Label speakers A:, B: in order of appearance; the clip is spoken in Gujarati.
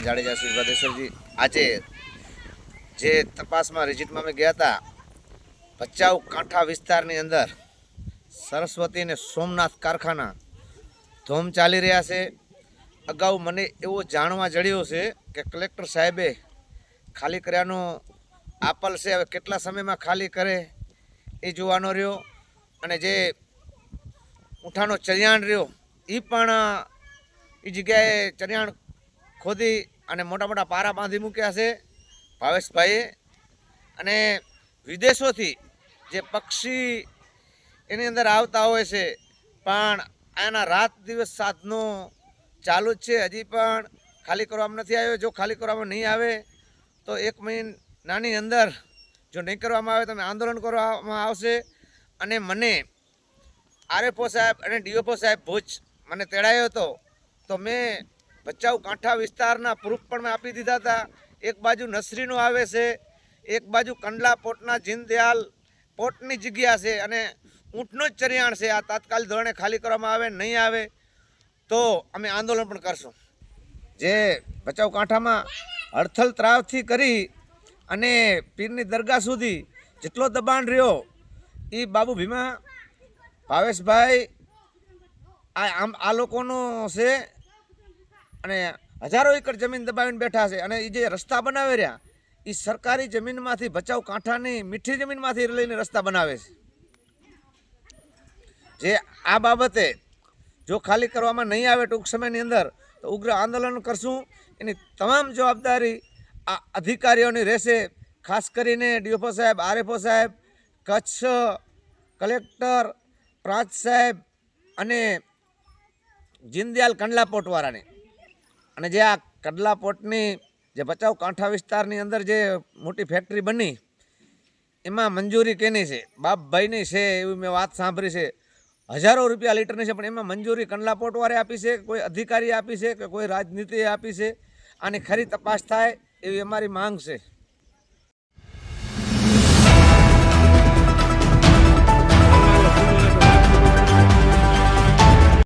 A: જાડેજા શ્રી ભદેશ્વરજી, આજે જે તપાસમાં રિજિટમાં અમે ગયા હતા, ભચાઉ કાંઠા વિસ્તારની અંદર સરસ્વતી અને સોમનાથ કારખાના ધૂમ ચાલી રહ્યા છે. અગાઉ મને એવું જાણવા જડ્યું છે કે કલેક્ટર સાહેબે ખાલી કર્યાનો આપલ છે. હવે કેટલા સમયમાં ખાલી કરે એ જોવાનો રહ્યો. અને જે ઊંઠાનો ચરિયાણ રહ્યો એ પણ એ જગ્યાએ ચરિયાણ ખોદી અને મોટા મોટા પારા બાંધી મૂક્યા છે ભાવેશભાઈએ. અને વિદેશોથી જે પક્ષી એની અંદર આવતા હોય છે, પણ આના રાત દિવસ સાધનો ચાલુ જ છે. હજી પણ ખાલી કરવામાં નથી આવ્યો. જો ખાલી કરવામાં નહીં આવે તો 1 મહિનાની અંદર જો નહીં કરવામાં આવે તો આંદોલન કરવામાં આવશે. અને મને આરએફઓ સાહેબ અને ડીઓપો સાહેબ ભુજ મને તેડાયો હતો, તો મેં ભચાઉ કાંઠા વિસ્તારના પ્રૂફ પણ મેં આપી દીધા હતા. એક બાજુ નસરીનું આવે છે, એક બાજુ કંડલા પોર્ટના જીનદયાલ પોર્ટની જગ્યા છે, અને ઊંટનું જ ચરિયાણ છે. આ તાત્કાલિક ધોરણે ખાલી કરવામાં આવે, નહીં આવે તો અમે આંદોલન પણ કરશું. જે ભચાઉ કાંઠામાં હડથલ ત્રાવથી કરી અને પીરની દરગાહ સુધી જેટલો દબાણ રહ્યો એ બાબુ ભીમા ભાવેશભાઈ આ લોકોનો છે. અને હજારો એકર જમીન દબાવીને બેઠા છે. અને એ જે રસ્તા બનાવી રહ્યા એ સરકારી જમીનમાંથી, ભચાઉ કાંઠાની મીઠી જમીનમાંથી લઈને રસ્તા બનાવે છે. જે આ બાબતે જો ખાલી કરવામાં નહીં આવે ટૂંક સમયની અંદર તો ઉગ્ર આંદોલન કરશું. એની તમામ જવાબદારી આ અધિકારીઓની રહેશે, ખાસ કરીને ડીઓપો સાહેબ, આરએફઓ સાહેબ, કચ્છ કલેક્ટર, પ્રાંત સાહેબ અને જીનદયાલ કંડલા પોર્ટવાળાની. અને જે આ કંડલા પોર્ટની જે ભચાઉ કાંઠા વિસ્તારની અંદર જે મોટી ફેક્ટરી બની એમાં મંજૂરી કેની છે? બાપભાઈની છે એવી મેં વાત સાંભળી છે. હજારો રૂપિયા લીટરની છે, પણ એમાં મંજૂરી કંડલા પોર્ટવાળે આપી છે, કોઈ અધિકારીએ આપી છે કે કોઈ રાજનીતિએ આપી છે? આની ખરી તપાસ થાય એવી અમારી માંગ છે.